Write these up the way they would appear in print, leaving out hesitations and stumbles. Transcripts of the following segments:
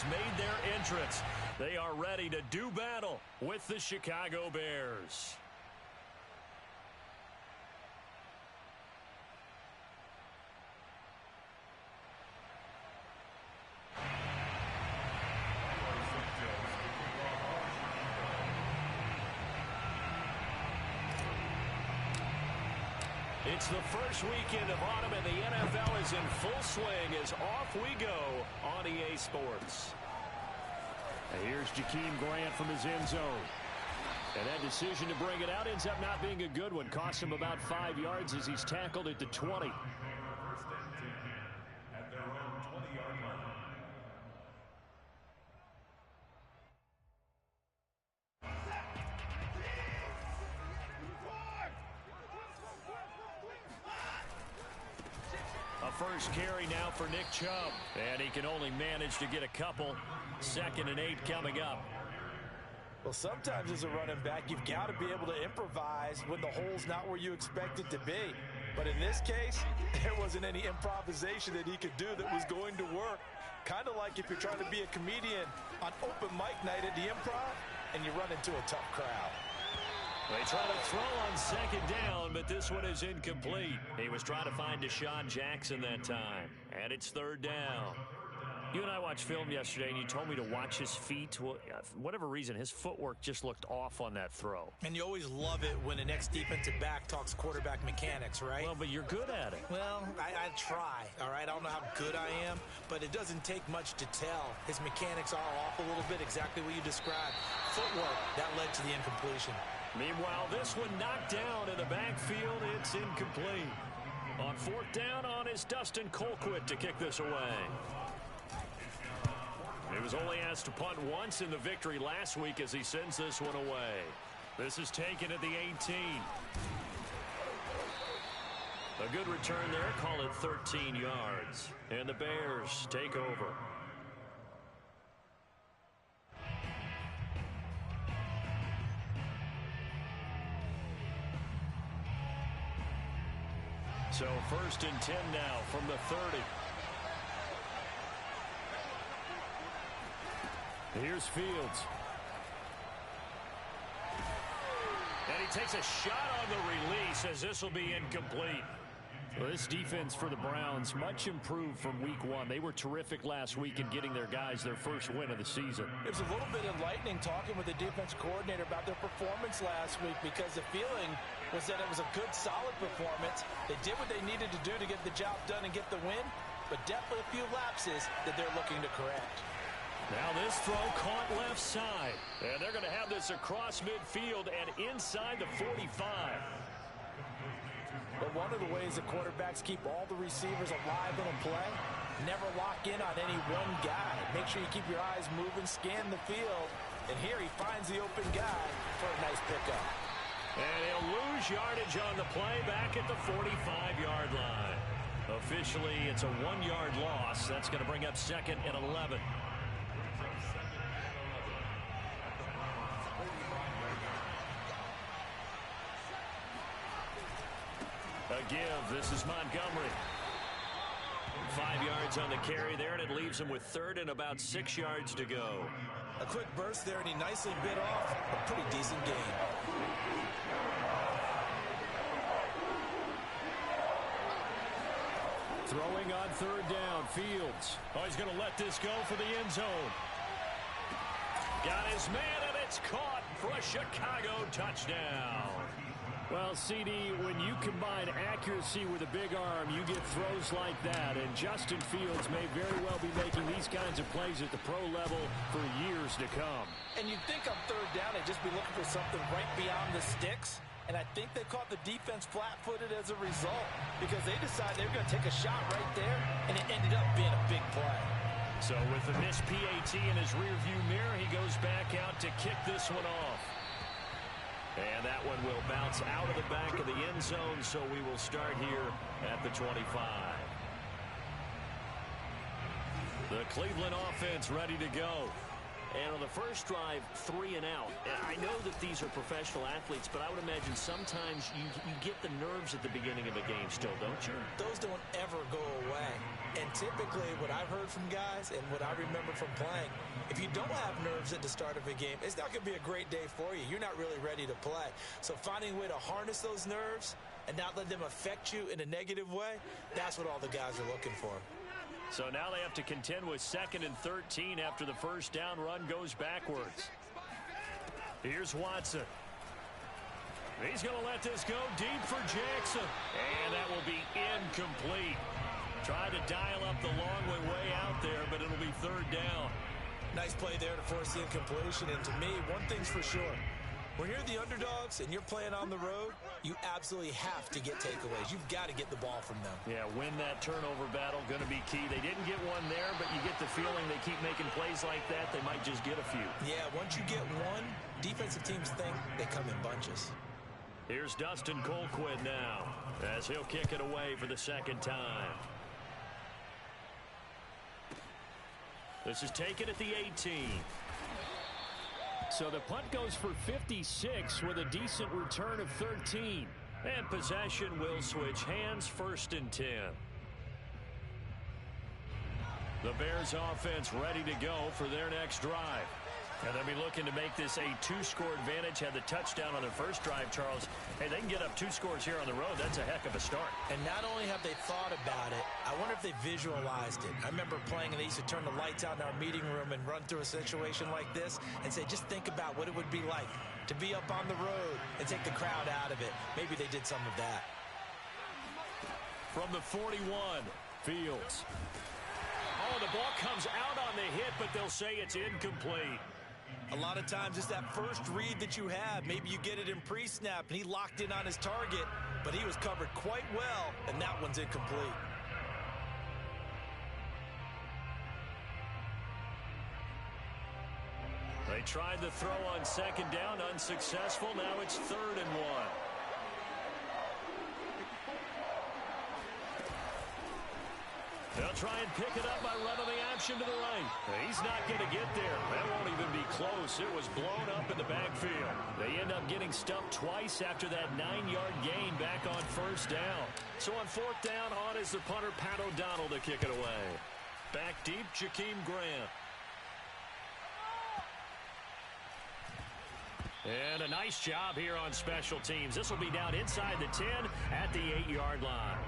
has made their entrance. They are ready to do battle with the Chicago Bears. It's the first weekend of autumn, and the NFL is in full swing as off we go on EA Sports. And here's Jakeem Grant from his end zone. And that decision to bring it out ends up not being a good one. Cost him about 5 yards as he's tackled at the 20. First and 10 at their own 20-yard line. A first carry now for Nick Chubb. And he can only manage to get a couple. 2nd and 8 coming up. Well, sometimes as a running back, you've got to be able to improvise when the hole's not where you expect it to be. But in this case, there wasn't any improvisation that he could do that was going to work. Kind of like if you're trying to be a comedian on open mic night at the Improv and you run into a tough crowd. They try to throw on 2nd down, but this one is incomplete. He was trying to find Deshaun Jackson that time. And it's 3rd down. You and I watched film yesterday, and you told me to watch his feet. Well, for whatever reason, his footwork just looked off on that throw. And you always love it when the next defensive back talks quarterback mechanics, right? Well, but you're good at it. Well, I try, all right? I don't know how good I am, but it doesn't take much to tell. His mechanics are off a little bit, exactly what you described. Footwork, that led to the incompletion. Meanwhile, this one knocked down in the backfield. It's incomplete. On 4th down on is Dustin Colquitt to kick this away. He was only asked to punt once in the victory last week as he sends this one away. This is taken at the 18. A good return there. Call it 13 yards. And the Bears take over. So 1st and 10 now from the 30. Here's Fields. And he takes a shot on the release as this will be incomplete. Well, this defense for the Browns, much improved from week 1. They were terrific last week in getting their guys their first win of the season. It was a little bit enlightening talking with the defense coordinator about their performance last week because the feeling was that it was a good, solid performance. They did what they needed to do to get the job done and get the win, but definitely a few lapses that they're looking to correct. Now this throw caught left side. And they're going to have this across midfield and inside the 45. But one of the ways that quarterbacks keep all the receivers alive in a play, never lock in on any one guy. Make sure you keep your eyes moving, scan the field. And here he finds the open guy for a nice pickup. And he'll lose yardage on the play back at the 45-yard line. Officially, it's a 1-yard loss. That's going to bring up 2nd and 11. A give. This is Montgomery. 5 yards on the carry there, and it leaves him with 3rd and about 6 yards to go. A quick burst there, and he nicely bit off a pretty decent gain. Throwing on 3rd down, Fields. Oh, he's going to let this go for the end zone. Got his man, and it's caught for a Chicago touchdown. Well, CD, when you combine accuracy with a big arm, you get throws like that. And Justin Fields may very well be making these kinds of plays at the pro level for years to come. And you'd think on 3rd down they'd just be looking for something right beyond the sticks. And I think they caught the defense flat-footed as a result because they decided they were going to take a shot right there, and it ended up being a big play. So with the missed PAT in his rearview mirror, he goes back out to kick this one off. And that one will bounce out of the back of the end zone, so we will start here at the 25. The Cleveland offense ready to go. And on the first drive, 3 and out. I know that these are professional athletes, but I would imagine sometimes you get the nerves at the beginning of a game still, don't you? Those don't ever go away. And typically what I've heard from guys and what I remember from playing, if you don't have nerves at the start of a game, it's not going to be a great day for you. You're not really ready to play. So finding a way to harness those nerves and not let them affect you in a negative way, that's what all the guys are looking for. So now they have to contend with 2nd and 13 after the first down run goes backwards. Here's Watson. He's going to let this go deep for Jackson. And that will be incomplete. Tried to dial up the long way out there, but it'll be 3rd down. Nice play there to force the incompletion. And to me, one thing's for sure. When you're the underdogs and you're playing on the road, you absolutely have to get takeaways. You've got to get the ball from them. Yeah, win that turnover battle, going to be key. They didn't get one there, but you get the feeling they keep making plays like that, they might just get a few. Yeah, once you get one, defensive teams think they come in bunches. Here's Dustin Colquitt now, as he'll kick it away for the 2nd time. This is taken at the 18. So the punt goes for 56 with a decent return of 13. And possession will switch hands, 1st and 10. The Bears offense ready to go for their next drive. And they'll be looking to make this a 2-score advantage. Had the touchdown on their first drive, Charles. Hey, they can get up 2 scores here on the road. That's a heck of a start. And not only have they thought about it, I wonder if they visualized it. I remember playing and they used to turn the lights out in our meeting room and run through a situation like this and say, just think about what it would be like to be up on the road and take the crowd out of it. Maybe they did some of that. From the 41, Fields. Oh, the ball comes out on the hit, but they'll say it's incomplete. A lot of times it's that first read that you have. Maybe you get it in pre-snap, and he locked in on his target, but he was covered quite well, and that one's incomplete. They tried the throw on 2nd down, unsuccessful. Now it's 3rd and 1. They'll try and pick it up by running the option to the right. He's not going to get there. That won't even be close. It was blown up in the backfield. They end up getting stumped twice after that 9-yard gain back on 1st down. So on 4th down, on is the punter, Pat O'Donnell, to kick it away. Back deep, Jakeem Grant. And a nice job here on special teams. This will be down inside the 10 at the 8-yard line.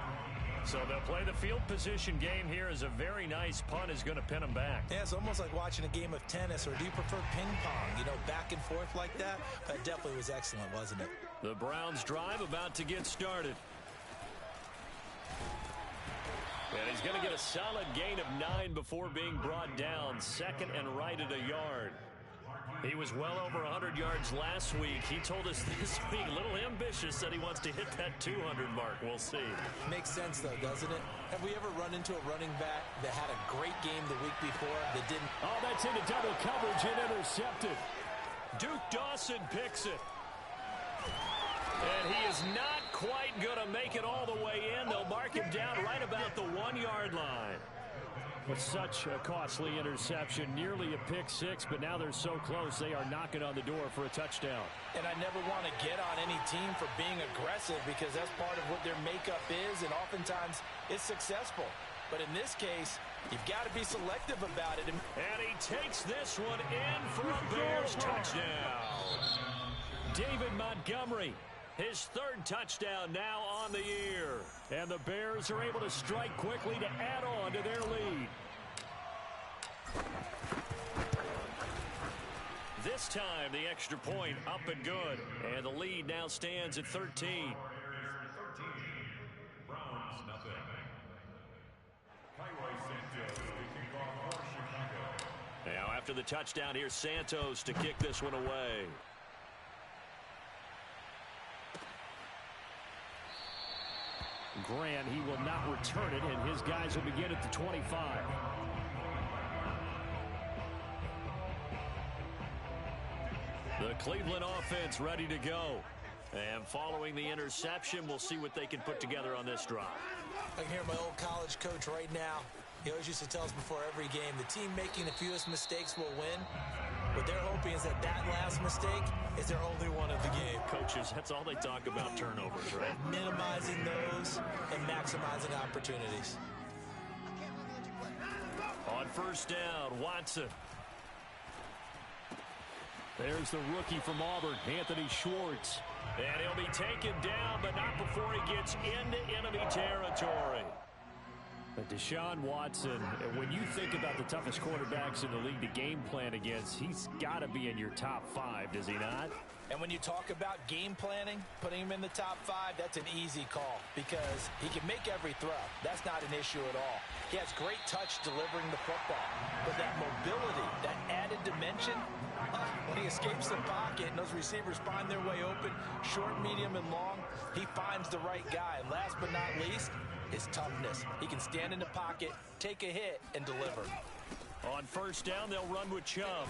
So they'll play the field position game here as a very nice punt is going to pin them back. Yeah, it's almost like watching a game of tennis, or do you prefer ping pong? You know, back and forth like that? That definitely was excellent, wasn't it? The Browns drive about to get started. And he's going to get a solid gain of 9 before being brought down. 2nd and right at a yard. He was well over 100 yards last week. He told us this week, a little ambitious, that he wants to hit that 200 mark. We'll see. Makes sense, though, doesn't it? Have we ever run into a running back that had a great game the week before that didn't? Oh, that's into double coverage and intercepted. Duke Dawson picks it. And he is not quite going to make it all the way in. They'll mark him down right about the 1-yard line. With such a costly interception, nearly a pick 6, but now they're so close they are knocking on the door for a touchdown. And I never want to get on any team for being aggressive, because that's part of what their makeup is, and oftentimes it's successful. But in this case, you've got to be selective about it. And he takes this one in for a Bears touchdown. David Montgomery, his 3rd touchdown now on the year. And the Bears are able to strike quickly to add on to their lead. This time, the extra point up and good. And the lead now stands at 13. Browns, nothing. Santos, now after the touchdown, here's Santos to kick this one away. Grant, he will not return it, and his guys will begin at the 25. The Cleveland offense ready to go. And following the interception, we'll see what they can put together on this drive. I can hear my old college coach right now. He always used to tell us before every game, the team making the fewest mistakes will win. What they're hoping is that last mistake is their only one of the game. Coaches, that's all they talk about, turnovers, right? Minimizing those and maximizing opportunities. On first down, Watson. There's the rookie from Auburn, Anthony Schwartz. And he'll be taken down, but not before he gets into enemy territory. But Deshaun Watson, when you think about the toughest quarterbacks in the league to game plan against, he's got to be in your top 5, does he not? And when you talk about game planning, putting him in the top 5, that's an easy call because he can make every throw. That's not an issue at all. He has great touch delivering the football. But that mobility, that added dimension, when he escapes the pocket and those receivers find their way open, short, medium, and long, he finds the right guy. And last but not least, his toughness. He can stand in the pocket, take a hit, and deliver. On first down, they'll run with Chubb.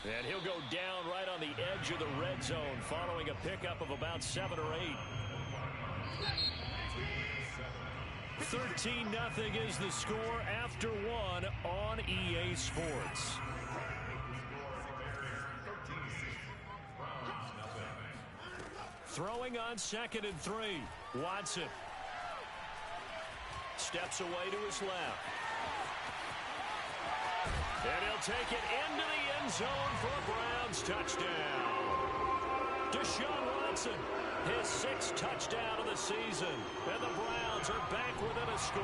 And he'll go down right on the edge of the red zone following a pickup of about 7 or 8. 13-0 is the score after 1 on EA Sports. Throwing on 2nd and 3. Watson. Steps away to his left. And he'll take it into the end zone for a Browns touchdown. Deshaun Watson, his 6th touchdown of the season. And the Browns are back within a score.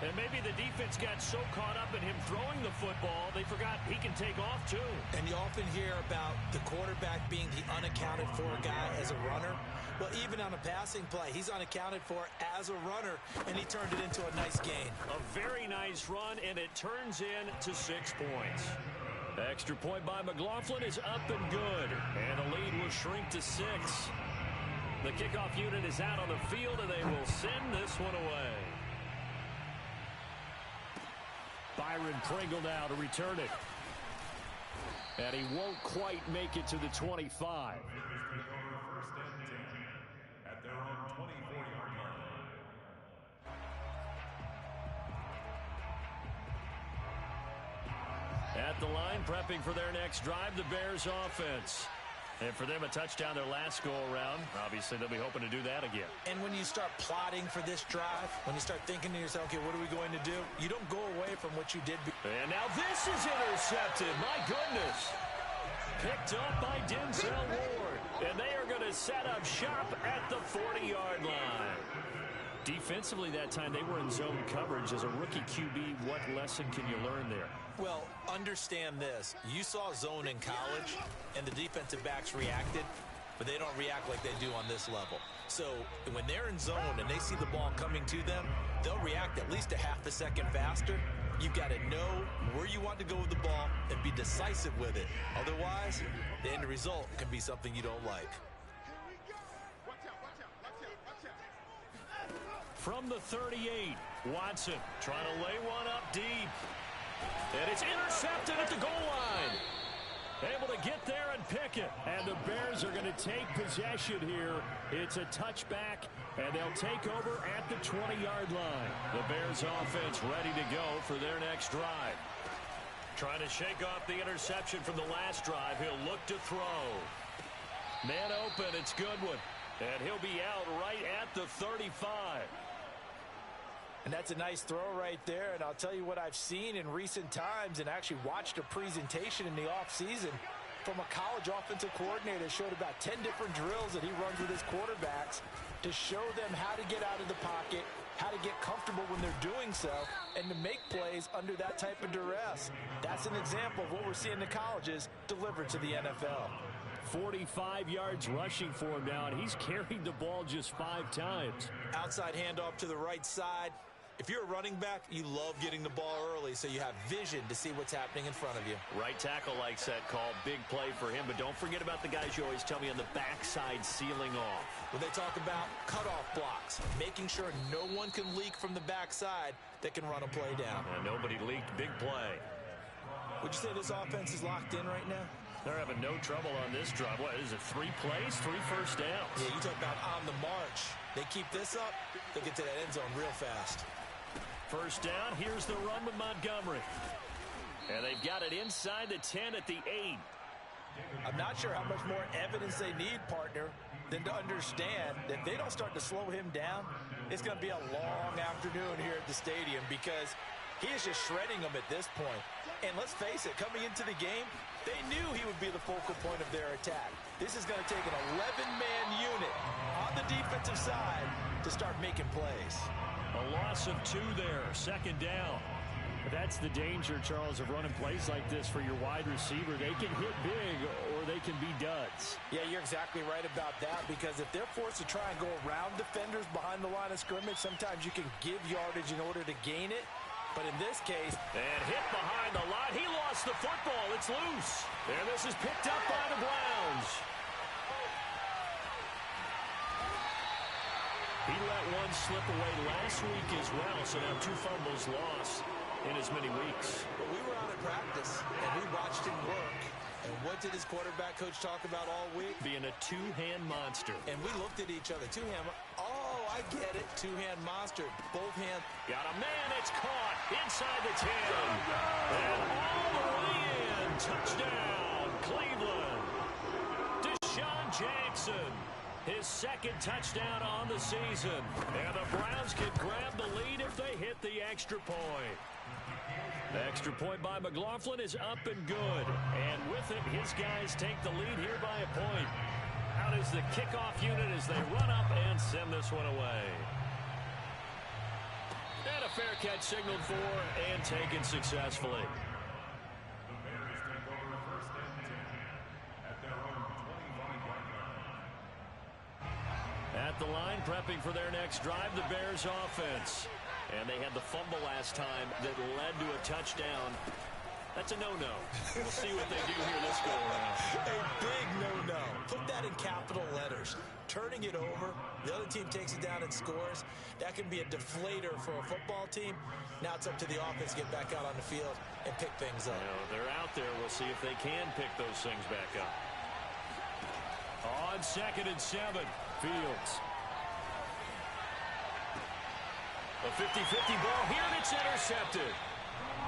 And maybe the defense got so caught up in him throwing the football, they forgot he can take off too. And you often hear about the quarterback being the unaccounted for guy as a runner. Well, even on a passing play, he's unaccounted for as a runner, and he turned it into a nice gain. A very nice run, and it turns into 6 points. Extra point by McLaughlin is up and good, and the lead will shrink to 6. The kickoff unit is out on the field, and they will send this one away. Byron Pringle now to return it. And he won't quite make it to the 25. At the line, prepping for their next drive, the Bears offense. And for them, a touchdown their last go-around. Obviously, they'll be hoping to do that again. And when you start plotting for this drive, when you start thinking to yourself, okay, what are we going to do? You don't go away from what you did. And now this is intercepted. My goodness. Picked up by Denzel Ward. And they are going to set up shop at the 40-yard line. Defensively that time, they were in zone coverage. As a rookie QB, what lesson can you learn there? Well, understand this. You saw zone in college, and the defensive backs reacted, but they don't react like they do on this level. So when they're in zone and they see the ball coming to them, they'll react at least a half a second faster. You've got to know where you want to go with the ball and be decisive with it. Otherwise, the end result can be something you don't like. From the 38, Watson trying to lay one up deep. And it's intercepted at the goal line. Able to get there and pick it. And the Bears are going to take possession here. It's a touchback, and they'll take over at the 20-yard line. The Bears offense ready to go for their next drive. Trying to shake off the interception from the last drive. He'll look to throw. Man open, it's Goodwin. And he'll be out right at the 35. And that's a nice throw right there. And I'll tell you what I've seen in recent times and actually watched a presentation in the offseason from a college offensive coordinator that showed about 10 different drills that he runs with his quarterbacks to show them how to get out of the pocket, how to get comfortable when they're doing so, and to make plays under that type of duress. That's an example of what we're seeing in the colleges delivered to the NFL. 45 yards rushing for him now, and he's carried the ball just 5 times. Outside handoff to the right side. If you're a running back, you love getting the ball early so you have vision to see what's happening in front of you. Right tackle likes that call. Big play for him, but don't forget about the guys you always tell me on the backside sealing off. When they talk about cutoff blocks, making sure no one can leak from the backside that can run a play down. And nobody leaked. Big play. Would you say this offense is locked in right now? They're having no trouble on this drive. What is it, 3 plays, 3 first downs? Yeah, you talk about on the march. They keep this up, they'll get to that end zone real fast. First down, here's the run with Montgomery. And they've got it inside the 10 at the 8. I'm not sure how much more evidence they need, partner, than to understand that if they don't start to slow him down, it's going to be a long afternoon here at the stadium because he is just shredding them at this point. And let's face it, coming into the game, they knew he would be the focal point of their attack. This is going to take an 11-man unit on the defensive side to start making plays. A loss of 2 there, second down. That's the danger, Charles, of running plays like this for your wide receiver. They can hit big or they can be duds. Yeah, you're exactly right about that because if they're forced to try and go around defenders behind the line of scrimmage, sometimes you can give yardage in order to gain it. But in this case... And hit behind the line. He lost the football. It's loose. And this is picked up by the Browns. He let one slip away last week as well, so now 2 fumbles lost in as many weeks. Well, we were out at practice, and we watched him work. And what did his quarterback coach talk about all week? Being a 2-hand monster. And we looked at each other. 2-hand. Oh, I get it. 2-hand monster. Both hands. Got a man. It's caught inside the 10. And all the way in. Touchdown, Cleveland. Deshaun Jackson. His second touchdown on the season. And the Browns can grab the lead if they hit the extra point. The extra point by McLaughlin is up and good. And with it, his guys take the lead here by a point. Out is the kickoff unit as they run up and send this one away. And a fair catch signaled for and taken successfully. The Bears take over first and 10 at their own 21-yard line. At the line, prepping for their next drive, the Bears offense. And they had the fumble last time that led to a touchdown. That's a no-no. We'll see what they do here this go-around. A big no-no. Put that in capital letters. Turning it over, the other team takes it down and scores. That can be a deflator for a football team. Now it's up to the offense to get back out on the field and pick things up. They're out there. We'll see if they can pick those things back up. On 2nd and 7, Fields. A 50-50 ball here, and it's intercepted.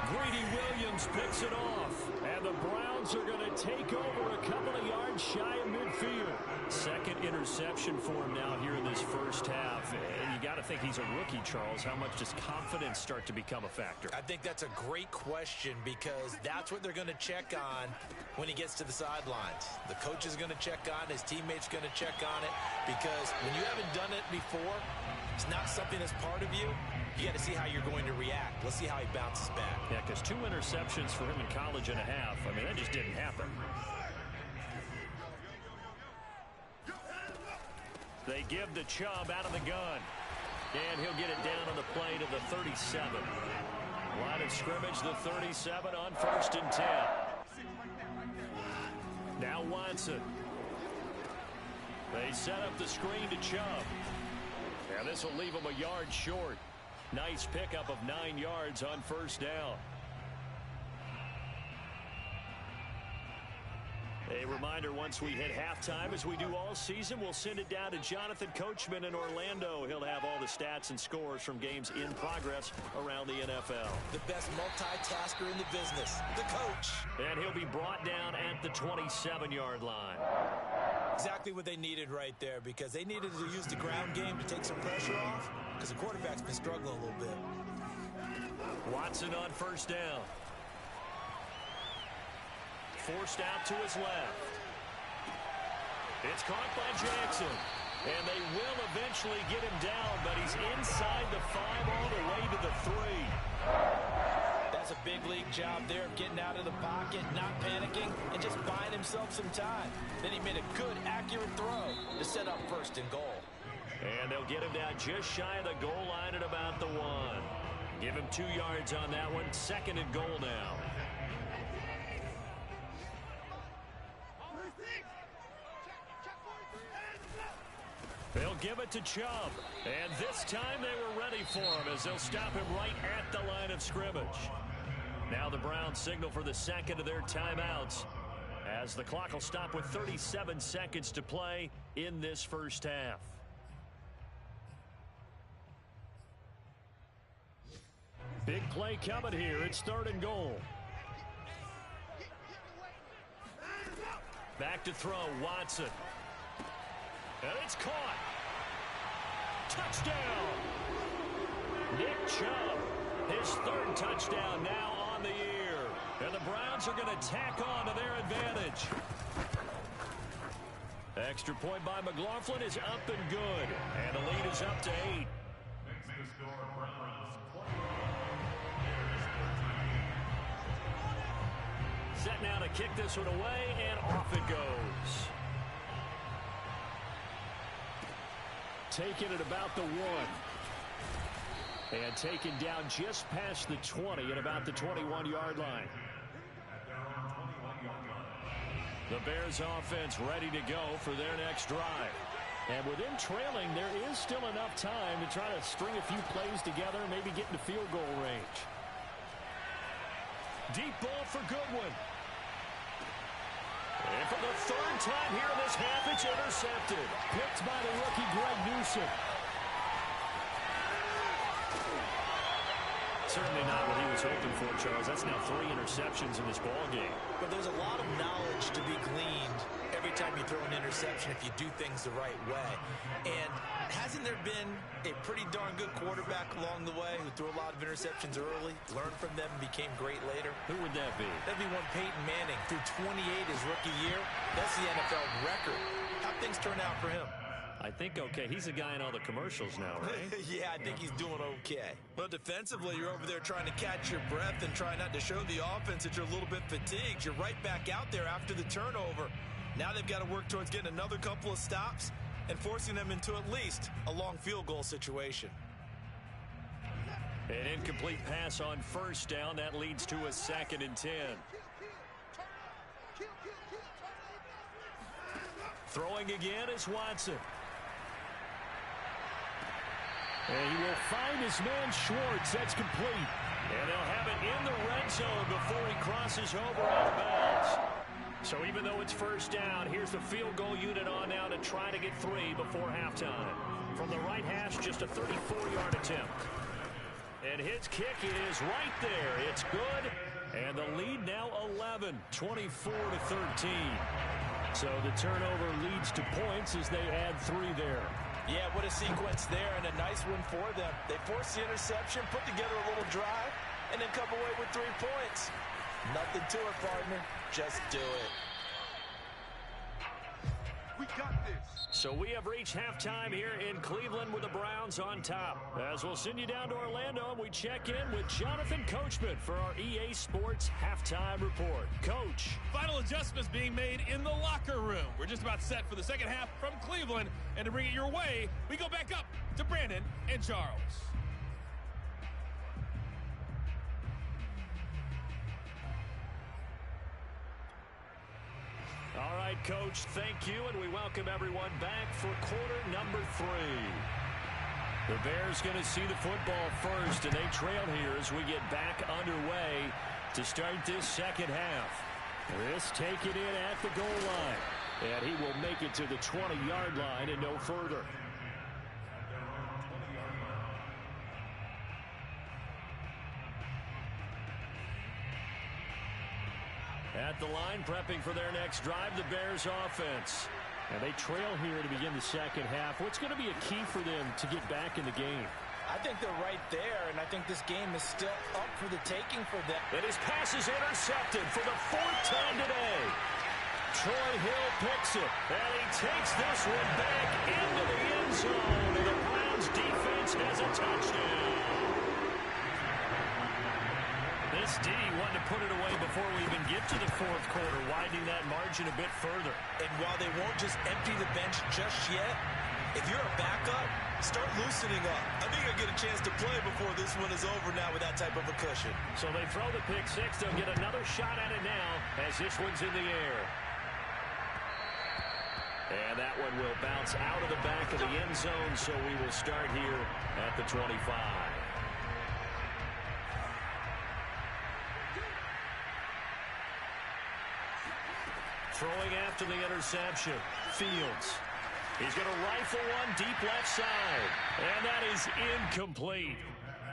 Greedy Williams picks it off. And the Browns are going to take over a couple of yards shy of midfield. Second interception for him now here in this first half. And you got to think he's a rookie, Charles. How much does confidence start to become a factor? I think that's a great question because that's what they're going to check on when he gets to the sidelines. The coach is going to check on it. His teammates going to check on it because when you haven't done it before, it's not something that's part of you. You got to see how you're going to react. Let's see how he bounces back. Yeah, because 2 interceptions for him in college and a half. I mean, that just didn't happen. They give the Chubb out of the gun. And he'll get it down on the play to the 37. Line of scrimmage, the 37 on 1st and 10. Now Watson. They set up the screen to Chubb. And this will leave him a yard short. Nice pickup of 9 yards on 1st down. A reminder, once we hit halftime, as we do all season, we'll send it down to Jonathan Coachman in Orlando. He'll have all the stats and scores from games in progress around the NFL. The best multitasker in the business, the coach. And he'll be brought down at the 27-yard line. Exactly what they needed right there because they needed to use the ground game to take some pressure off because the quarterback's been struggling a little bit. Watson on 1st down. Forced out to his left. It's caught by Jackson. And they will eventually get him down, but he's inside the 5 all the way to the 3. That's a big league job there of getting out of the pocket, not panicking, and just buying himself some time. Then he made a good, accurate throw to set up 1st and goal. And they'll get him down just shy of the goal line at about the 1. Give him 2 yards on that one. 2nd and goal now. They'll give it to Chubb. And this time they were ready for him as they'll stop him right at the line of scrimmage. Now the Browns signal for the second of their timeouts as the clock will stop with 37 seconds to play in this first half. Big play coming here. It's 3rd and goal. Back to throw, Watson. And it's caught. Touchdown. Nick Chubb, his 3rd touchdown now on the year. And the Browns are going to tack on to their advantage. Extra point by McLaughlin is up and good. And the lead is up to 8. Set now to kick this one away, and off it goes. Taken at about the 1. And taken down just past the 20 at about the 21-yard line. The Bears offense ready to go for their next drive. And with them trailing, there is still enough time to try to string a few plays together, maybe get into field goal range. Deep ball for Goodwin. And for the 3rd time here in this half, it's intercepted. Picked by the rookie Greg Newsome. Certainly not what he was hoping for, Charles. That's now 3 interceptions in this ball game. But there's a lot of knowledge to be gleaned every time you throw an interception if you do things the right way. And hasn't there been a pretty darn good quarterback along the way who threw a lot of interceptions early, learned from them, and became great later? Who would that be? That'd be one Peyton Manning. Threw 28 his rookie year. That's the NFL record. How'd things turn out for him? I think okay. He's a guy in all the commercials now, right? Yeah, I think he's doing okay. Well, defensively, you're over there trying to catch your breath and try not to show the offense that you're a little bit fatigued. You're right back out there after the turnover. Now they've got to work towards getting another couple of stops and forcing them into at least a long field goal situation. An incomplete pass on 1st down. That leads to a 2nd and 10. Throwing again is Watson. And he will find his man Schwartz. That's complete. And they'll have it in the red zone before he crosses over out of bounds. So even though it's 1st down, here's the field goal unit on now to try to get 3 before halftime. From the right hash, just a 34-yard attempt. And his kick is right there. It's good. And the lead now 11, 24-13. So the turnover leads to points as they add 3 there. Yeah, what a sequence there, and a nice one for them. They force the interception, put together a little drive, and then come away with 3 points. Nothing to it, partner. Just do it. We got this. So we have reached halftime here in Cleveland with the Browns on top. As we'll send you down to Orlando, and we check in with Jonathan Coachman for our EA Sports Halftime Report. Coach. Final adjustments being made in the locker room. We're just about set for the second half from Cleveland. And to bring it your way, we go back up to Brandon and Charles. All right, Coach, thank you, and we welcome everyone back for quarter number 3. The Bears going to see the football first, and they trail here as we get back underway to start this second half. This taken in at the goal line, and he will make it to the 20-yard line and no further. At the line, prepping for their next drive, the Bears offense. And they trail here to begin the second half. What's going to be a key for them to get back in the game? I think they're right there, and I think this game is still up for the taking for them. And his pass is intercepted for the 4th time today. Troy Hill picks it, and he takes this one back into the end zone. And the Browns defense has a touchdown. This D wanted to put it away before we even get to the 4th quarter, widening that margin a bit further. And while they won't just empty the bench just yet, if you're a backup, start loosening up. I think you'll get a chance to play before this one is over now with that type of a cushion. So they throw the pick 6. They'll get another shot at it now as this one's in the air. And that one will bounce out of the back of the end zone, so we will start here at the 25. Throwing after the interception, Fields. He's going to rifle one deep left side, and that is incomplete.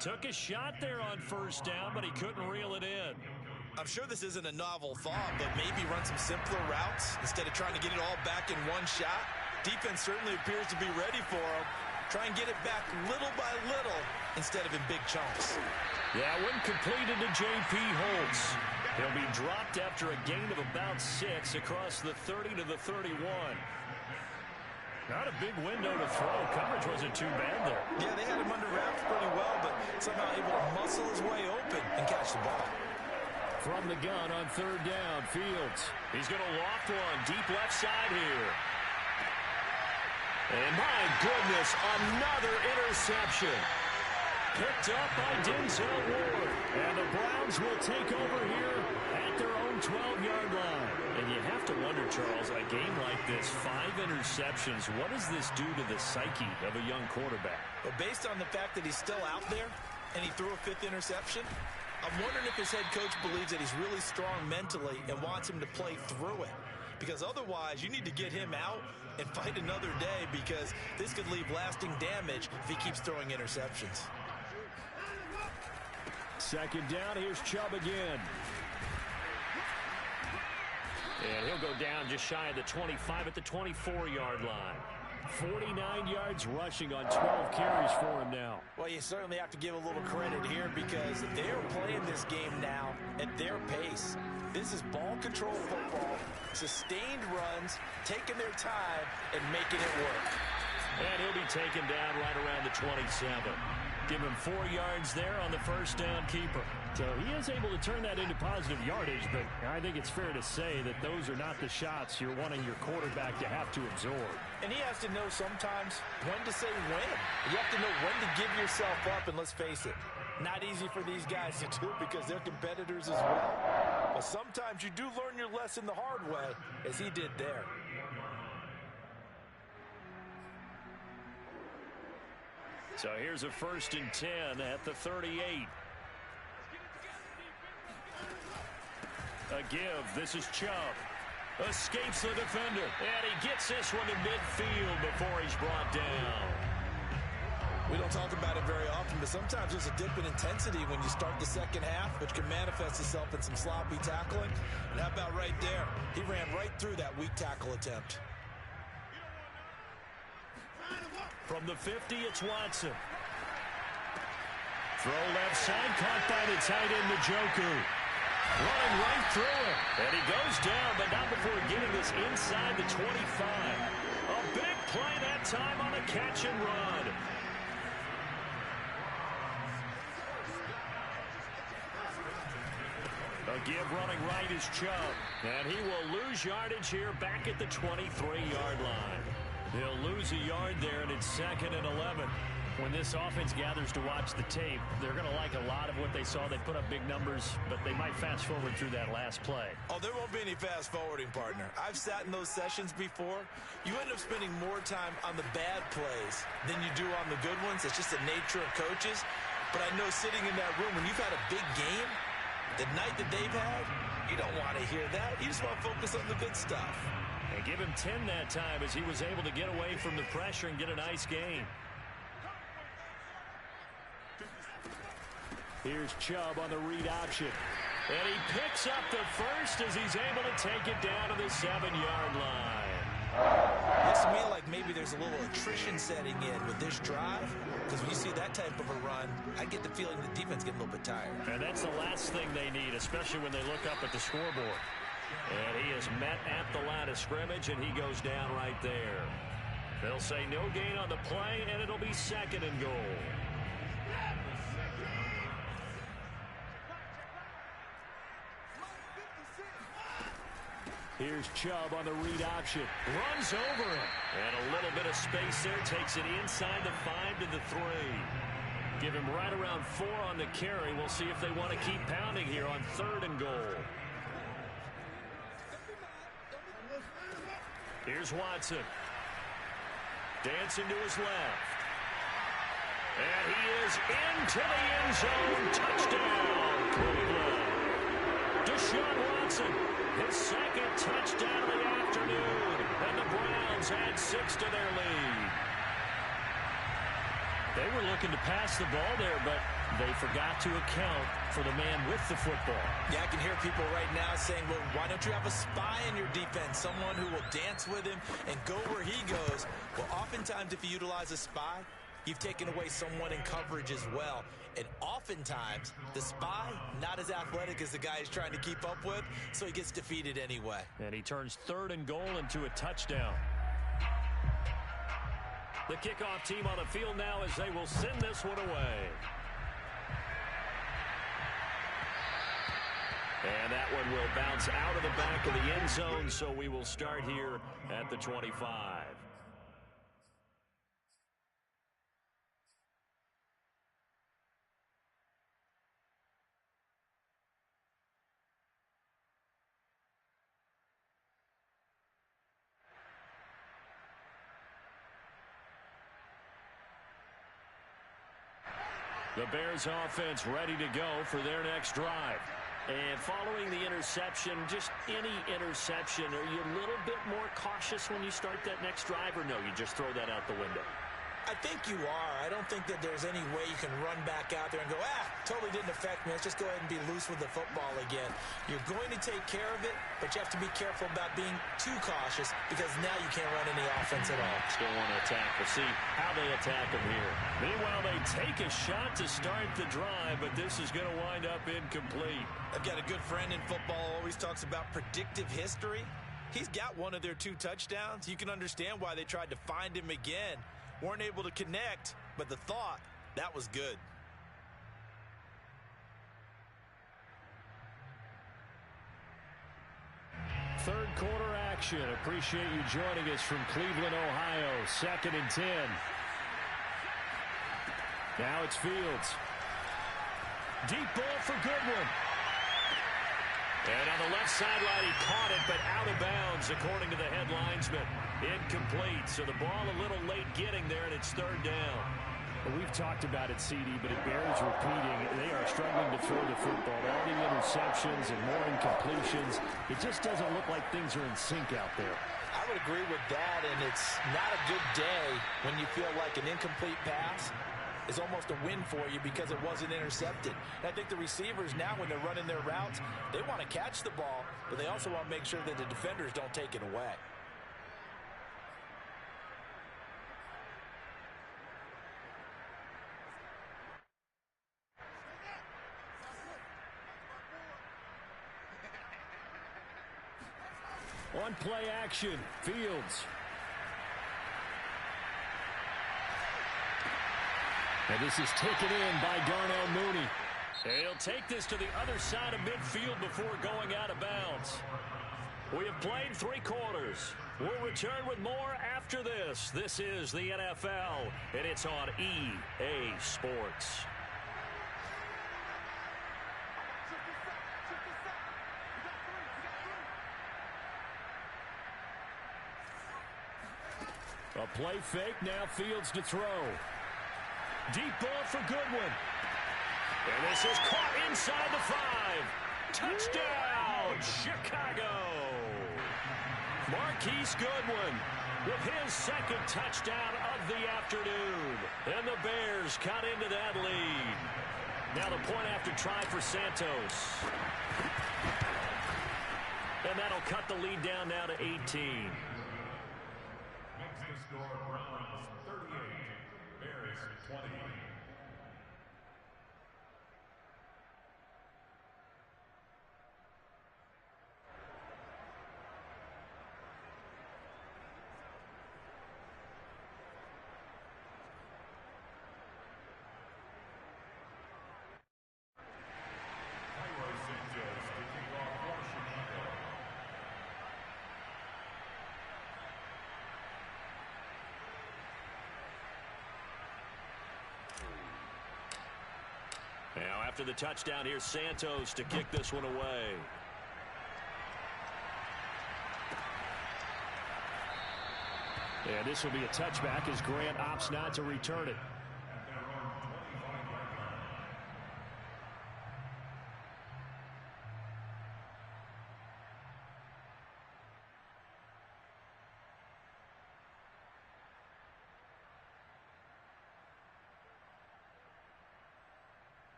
Took a shot there on first down, but he couldn't reel it in. I'm sure this isn't a novel thought, but maybe run some simpler routes instead of trying to get it all back in one shot. Defense certainly appears to be ready for him. Try and get it back little by little instead of in big chunks. Yeah, one completed to J.P. Holtz. He'll be dropped after a gain of about 6 across the 30 to the 31. Not a big window to throw. Coverage wasn't too bad there. Yeah, they had him under wraps pretty well, but somehow able to muscle his way open and catch the ball. From the gun on third down, Fields. He's going to loft one deep left side here. And my goodness, another interception. Picked up by Denzel Ward. And the Browns will take over here at their own 12-yard line. And you have to wonder, Charles, a game like this, 5 interceptions, what does this do to the psyche of a young quarterback? But based on the fact that he's still out there and he threw a 5th interception, I'm wondering if his head coach believes that he's really strong mentally and wants him to play through it. Because otherwise, you need to get him out and fight another day, because this could leave lasting damage if he keeps throwing interceptions. Second down, here's Chubb again. And he'll go down just shy of the 25 at the 24-yard line. 49 yards rushing on 12 carries for him now. Well, you certainly have to give a little credit here, because they're playing this game now at their pace. This is ball control football, sustained runs, taking their time and making it work. And he'll be taken down right around the 27. Give him 4 yards there on the first down keeper. So he is able to turn that into positive yardage, but I think it's fair to say that those are not the shots you're wanting your quarterback to have to absorb. And he has to know sometimes when to say when. You have to know when to give yourself up, and let's face it, not easy for these guys to do because they're competitors as well. But sometimes you do learn your lesson the hard way, as he did there. So here's a 1st and 10 at the 38. A give. This is Chubb. Escapes the defender. And he gets this one to midfield before he's brought down. We don't talk about it very often, but sometimes there's a dip in intensity when you start the second half, which can manifest itself in some sloppy tackling. And how about right there? He ran right through that weak tackle attempt. From the 50, it's Watson. Throw left side, caught by the tight end, Njoku. Running right through it. And he goes down, but not before getting this inside the 25. A big play that time on a catch and run. A give running right is Chubb. And he will lose yardage here back at the 23-yard line. He'll lose a yard there, and it's 2nd and 11. When this offense gathers to watch the tape, they're going to like a lot of what they saw. They put up big numbers, but they might fast forward through that last play. Oh, there won't be any fast forwarding, partner. I've sat in those sessions before. You end up spending more time on the bad plays than you do on the good ones. It's just the nature of coaches. But I know sitting in that room, when you've had a big game, the night that they've had, you don't want to hear that. You just want to focus on the good stuff. And give him 10 that time as he was able to get away from the pressure and get a nice gain. Here's Chubb on the read option. And he picks up the first as he's able to take it down to the 7-yard line. Looks to me like maybe there's a little attrition setting in with this drive, because when you see that type of a run, I get the feeling the defense getting a little bit tired. And that's the last thing they need, especially when they look up at the scoreboard. And he is met at the line of scrimmage, and he goes down right there. They'll say no gain on the play, and it'll be 2nd and goal. Here's Chubb on the read option. Runs over him. And a little bit of space there. Takes it inside the 5 to the 3. Give him right around 4 on the carry. We'll see if they want to keep pounding here on 3rd and goal. Here's Watson. Dancing to his left. And he is into the end zone. Touchdown, Cleveland. Deshaun Watson, his 2nd touchdown of the afternoon. And the Browns add 6 to their lead. They were looking to pass the ball there, but They forgot to account for the man with the football. Yeah, I can hear people right now saying, well, why don't you have a spy in your defense? Someone who will dance with him and go where he goes. Well, oftentimes if you utilize a spy, you've taken away someone in coverage as well. And oftentimes, the spy, not as athletic as the guy he's trying to keep up with, so he gets defeated anyway. And he turns 3rd and goal into a touchdown. The kickoff team on the field now as they will send this one away. And that one will bounce out of the back of the end zone, so we will start here at the 25. The Bears offense ready to go for their next drive. And following the interception, just any interception, are you a little bit more cautious when you start that next drive, or no, you just throw that out the window? I think you are. I don't think that there's any way you can run back out there and go, totally didn't affect me. Let's just go ahead and be loose with the football again. You're going to take care of it, but you have to be careful about being too cautious because now you can't run any offense at all. Still want to attack. We'll see how they attack him here. Meanwhile, they take a shot to start the drive, but this is going to wind up incomplete. I've got a good friend in football who always talks about predictive history. He's got one of their 2 touchdowns. You can understand why they tried to find him again. Weren't able to connect, but the thought, that was good. Third quarter action. Appreciate you joining us from Cleveland, Ohio. 2nd and 10. Now it's Fields. Deep ball for Goodwin. And on the left sideline, he caught it, but out of bounds, according to the head linesman. Incomplete, so the ball a little late getting there, and it's 3rd down. Well, we've talked about it, CD, but it bears repeating. They are struggling to throw the football. All the interceptions and more incompletions. It just doesn't look like things are in sync out there. I would agree with that, and it's not a good day when you feel like an incomplete pass is almost a win for you because it wasn't intercepted. And I think the receivers now, when they're running their routes, they want to catch the ball, but they also want to make sure that the defenders don't take it away. On play action, Fields. And this is taken in by Darnell Mooney. And he'll take this to the other side of midfield before going out of bounds. We have played 3 quarters. We'll return with more after this. This is the NFL, and it's on EA Sports. A play fake, now Fields to throw. Deep ball for Goodwin. And this is caught inside the 5. Touchdown, Chicago. Marquise Goodwin with his 2nd touchdown of the afternoon. And the Bears cut into that lead. Now the point after try for Santos. And that'll cut the lead down now to 18. Makes the score Browns 38, Bears 20. Now after the touchdown, here's Santos to kick this one away. And this will be a touchback as Grant opts not to return it.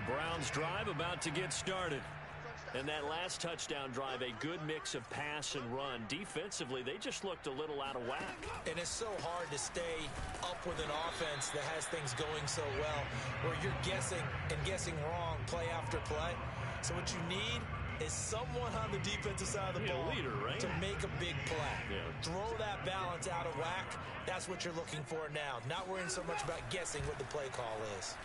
The Browns drive about to get started. And that last touchdown drive, a good mix of pass and run. Defensively, they just looked a little out of whack. And it's so hard to stay up with an offense that has things going so well, where you're guessing and guessing wrong play after play. So what you need is someone on the defensive side of the ball leader, right? to make a big play. Yeah. Throw that balance out of whack. That's what you're looking for now. Not worrying so much about guessing what the play call is.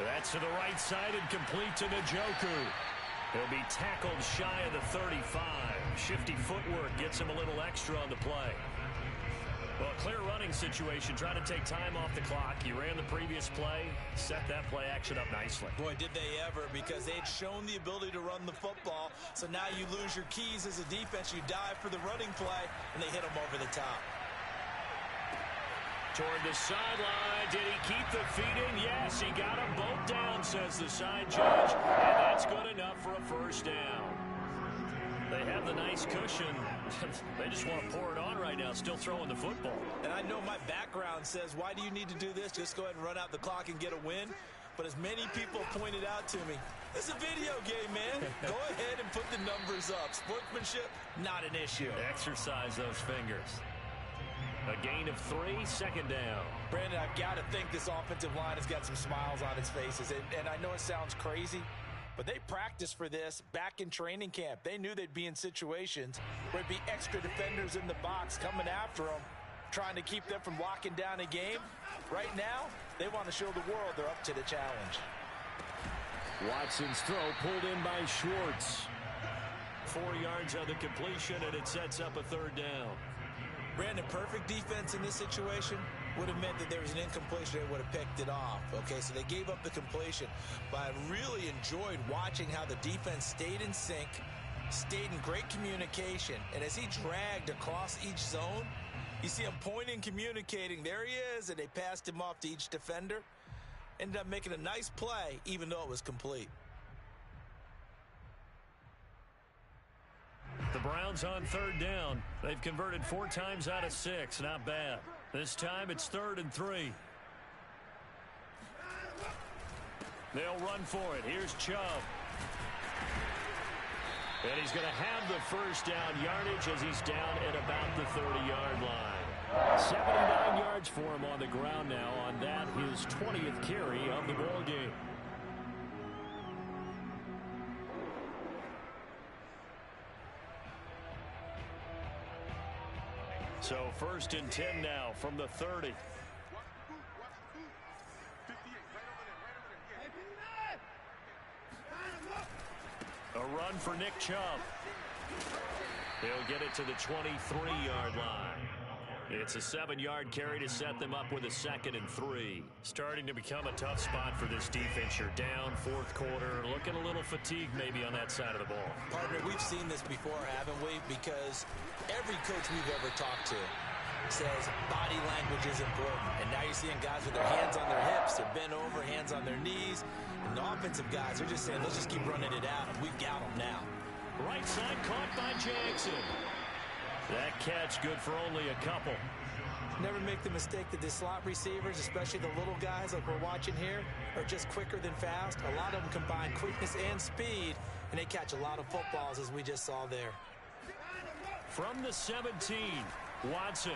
That's to the right side and complete to Njoku. He'll be tackled shy of the 35. Shifty footwork gets him a little extra on the play. Well, a clear running situation, trying to take time off the clock. You ran the previous play, set that play action up nicely. Boy, did they ever, because they'd shown the ability to run the football. So now you lose your keys as a defense. You dive for the running play, and they hit them over the top. Toward the sideline. Did he keep the feet in? Yes, he got them both down, says the side judge. And that's good enough for a first down. They have the nice cushion. They just want to pour it on right now, still throwing the football. And I know my background says, why do you need to do this? Just go ahead and run out the clock and get a win. But as many people pointed out to me, it's a video game, man. Go ahead and put the numbers up. Sportsmanship, not an issue. Exercise those fingers. A gain of 3, second down. Brandon, I've got to think this offensive line has got some smiles on its faces. And I know it sounds crazy, but they practiced for this back in training camp. They knew they'd be in situations where it'd be extra defenders in the box coming after them, trying to keep them from locking down a game. Right now, they want to show the world they're up to the challenge. Watson's throw pulled in by Schwartz. 4 yards on the completion, and it sets up a third down. Brandon, perfect defense in this situation would have meant that there was an incompletion. They would have picked it off. Okay, so they gave up the completion. But I really enjoyed watching how the defense stayed in sync, stayed in great communication. And as he dragged across each zone, you see him pointing, communicating. There he is, and they passed him off to each defender. Ended up making a nice play, even though it was complete. The Browns on third down. They've converted 4 times out of 6. Not bad. This time it's 3rd and 3. They'll run for it. Here's Chubb. And he's going to have the first down yardage as he's down at about the 30-yard line. 79 yards for him on the ground now. On that, his 20th carry of the ball game. So 1st and 10 now from the 30. A run for Nick Chubb. He'll get it to the 23-yard line. It's a 7-yard carry to set them up with a 2nd and 3. Starting to become a tough spot for this defense. You're down 4th quarter, looking a little fatigued maybe on that side of the ball. Partner, we've seen this before, haven't we? Because every coach we've ever talked to says body language is important. And now you're seeing guys with their hands on their hips, they're bent over, hands on their knees. And the offensive guys are just saying, let's just keep running it out. We've got them now. Right side caught by Jackson. That catch good for only a couple. Never make the mistake that the slot receivers, especially the little guys like we're watching here, are just quicker than fast. A lot of them combine quickness and speed, and they catch a lot of footballs, as we just saw there. From the 17, Watson.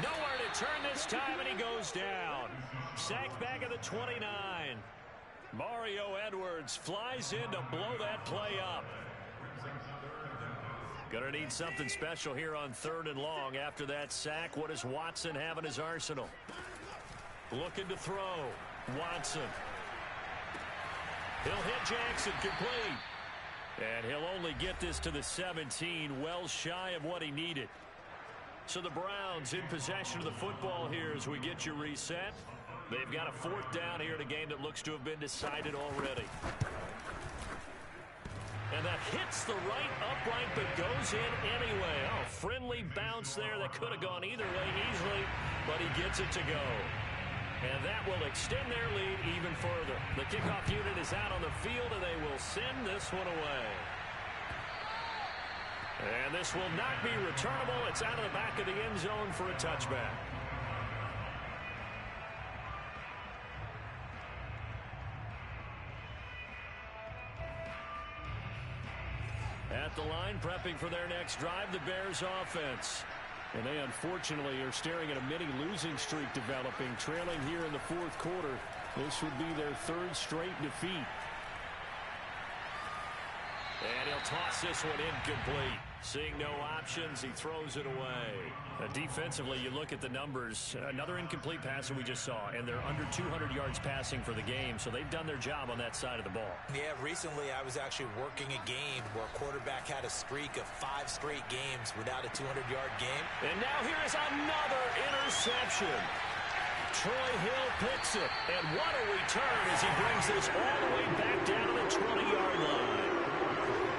Nowhere to turn this time, and he goes down. Sacked back at the 29. Mario Edwards flies in to blow that play up. Gonna need something special here on 3rd and long. After that sack, what does Watson have in his arsenal? Looking to throw. Watson. He'll hit Jackson, complete. And he'll only get this to the 17, well shy of what he needed. So the Browns in possession of the football here as we get you reset. They've got a 4th down here in a game that looks to have been decided already. And that hits the right upright but goes in anyway. Oh, friendly bounce there that could have gone either way easily, but he gets it to go. And that will extend their lead even further. The kickoff unit is out on the field, and they will send this one away. And this will not be returnable. It's out of the back of the end zone for a touchback. At the line, prepping for their next drive, the Bears offense. And they unfortunately are staring at a mini losing streak developing, trailing here in the fourth quarter. This would be their third straight defeat. And he'll toss this one incomplete. Seeing no options, he throws it away. Defensively, you look at the numbers. Another incomplete pass that we just saw, and they're under 200 yards passing for the game, so they've done their job on that side of the ball. Yeah, recently I was actually working a game where a quarterback had a streak of 5 straight games without a 200-yard game. And now here is another interception. Troy Hill picks it, and what a return as he brings this all the way back down to the 20-yard line.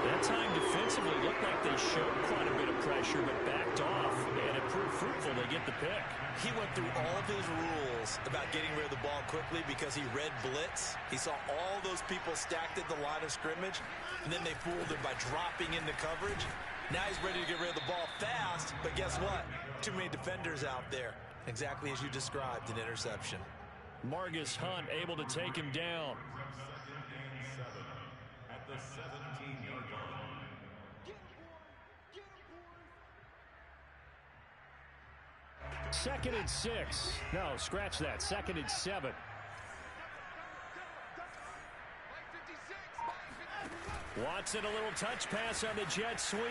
That time defensively looked like they showed quite a bit of pressure, but backed off, and it proved fruitful. They get the pick. He went through all of his rules about getting rid of the ball quickly because he read blitz. He saw all those people stacked at the line of scrimmage, and then they fooled him by dropping into coverage. Now he's ready to get rid of the ball fast, but guess what? Too many defenders out there. Exactly as you described, an interception. Margus Hunt able to take him down. At the 17-yard line. Second and 6. No, scratch that. Second and 7. Watson, a little touch pass on the jet sweep.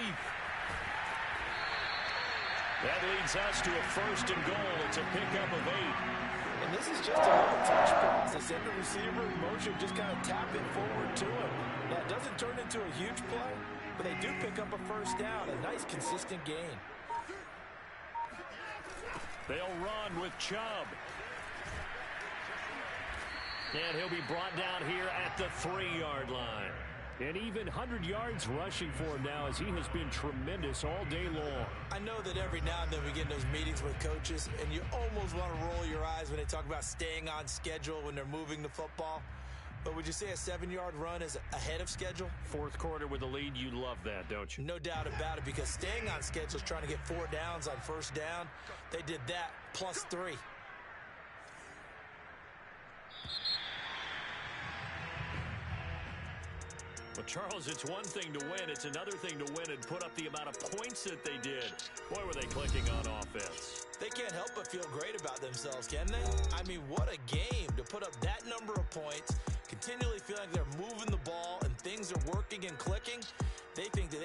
That leads us to a first and goal. It's a pickup of 8. And this is just a little touch pass. They send the receiver in motion, just kind of tap it forward to him. Now, it doesn't turn into a huge play, but they do pick up a first down. A nice, consistent gain. They'll run with Chubb. And he'll be brought down here at the 3-yard line. And even 100 yards rushing for him now as he has been tremendous all day long. I know that every now and then we get in those meetings with coaches, and you almost want to roll your eyes when they talk about staying on schedule when they're moving the football. But would you say a 7-yard run is ahead of schedule? Fourth quarter with a lead, you love that, don't you? No doubt about it, because staying on schedule is trying to get 4 downs on first down. They did that, plus 3. Well, Charles, it's one thing to win. It's another thing to win and put up the amount of points that they did. Boy, were they clicking on offense. They can't help but feel great about themselves, can they? I mean, what a game to put up that number of points, continually feeling like they're moving the ball and things are working and clicking. They think that they